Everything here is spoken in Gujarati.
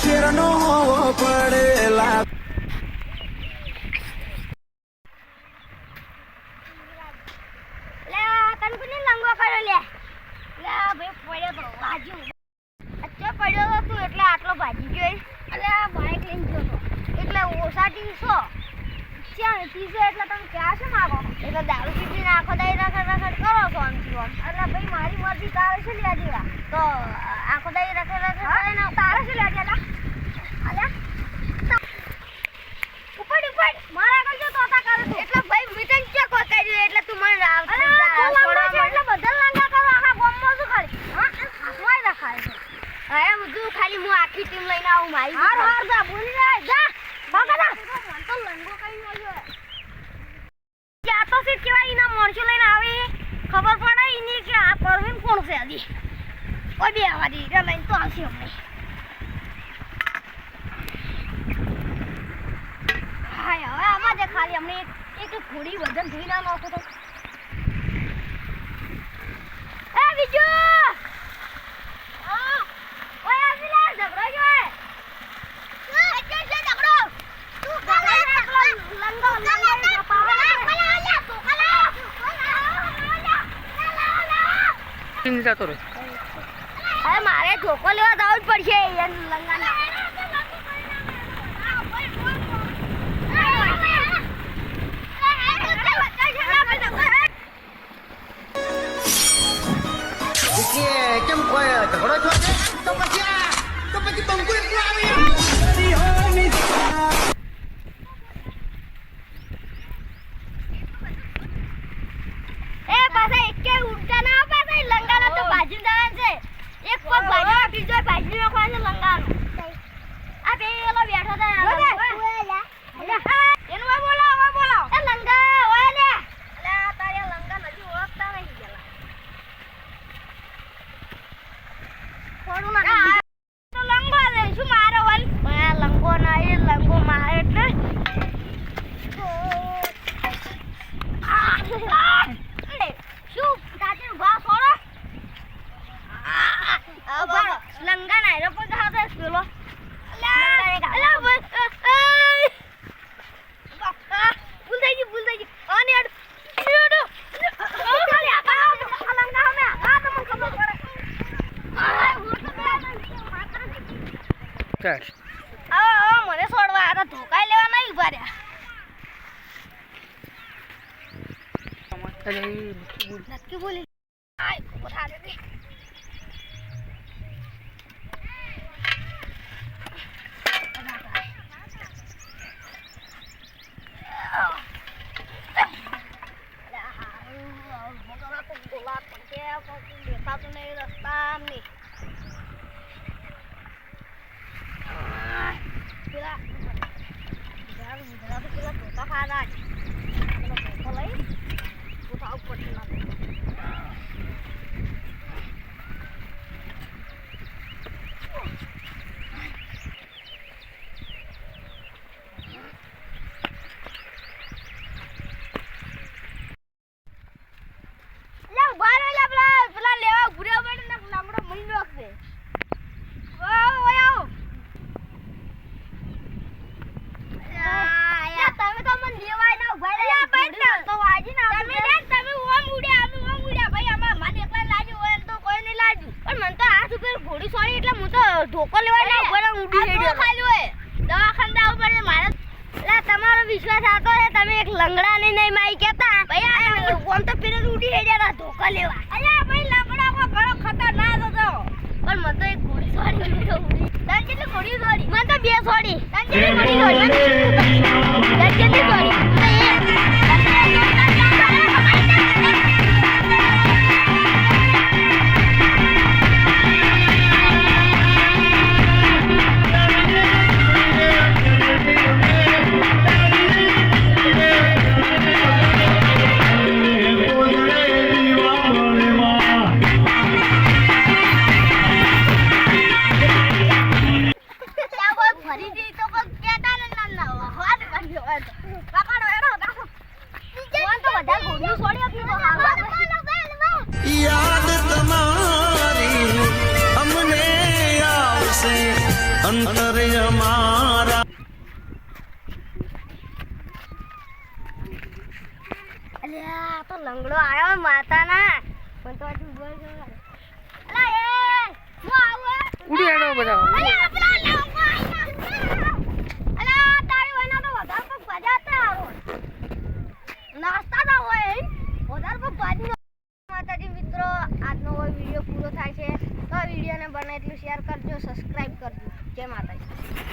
શેરનો હોવો પડેલા આટલો ભાજી ગયો એટલે બાઈક લઈને ગયો એટલે ઓસાટી છો ત્યાં ત્રીસો એટલે તમે ક્યાં છે માગો એટલે દારૂ પીપીને આખો દાઈ રખડ કરો છો આમથી આમ એટલે ભાઈ મારી મરજી તારે શું લ્યા જેવા તો આખો દાઈ રખડ કરીને તારે શું લ્યા જેલા અલ્યા ઉપર મારા કરજો તોતા કરે છે એટલે ભાઈ મીટિંગ ચેક કર્યું એટલે તું મને એટલે બધા લાંગા કરો આખા ગામમાં શું ખાલી હા હાથમાં રખાય છે હા બધું ખાલી હું આખી ટીમ લઈને આવું મારી હાર જા બોલી જા બાગા મન તો લંગો કઈ આવ્યો યા તો સીટ કેવા ઈના મોણસો લઈને આવે ખબર પડે ઈની કે આ પરવીન કોણ છે આદી ઓય બે આવાદી રે લઈને તો આવશે અમે હાય હવે આમાં જે ખાલી અમને એક ઘોડી વજન ધોઈ ના નાખો તો એ બીજુ જતો રહે અરે મારે ધોકો લેવા જવું જ પડશે યાર લંગાના કેમ કોઈ ઝઘડો છો તો પછી બંકુ એટલું આવી મને છોડવા આ ધોકા લેવા નહીં ઉભા રહ્યા નક્કી બોલી ધોકો લેવા ના ઉપર ઉડી હેડ્યો ખાલી હોય દવાખાને જાવ પડે મારે લા તમારો વિશ્વાસ આતો છે તમે એક લંગડા ને નહીં માઈ કેતા ભઈ કોમ તો પીરે ઉડી હેડ્યા ધોકો લેવા અલ્યા ભાઈ લંગડા કો ઘણો ખતરનાક હતો પણ મને તો એક ઘોડી છોડી તન કેટલી ઘોડી છોડી મને તો બે છોડી તન કેટલી ઘોડી છોડી પકડો તો લંગડો આવ્યો માતાના પણ તો હજુ બોલ અલા એ હું આવું ઉડી હેડો બધા અલા પેલા લંગડો આવ્યો અલા તારી વના તો વધારે પગ ભજાતા આવો નાસ્તા ના હોય વધારે પગ ભાજી માતાજી મિત્રો આજનો કોઈ વિડીયો પૂરો થાય છે તો વિડીયોને બને એટલું શેર કરજો સબસ્ક્રાઇબ કરજો જય માતાજી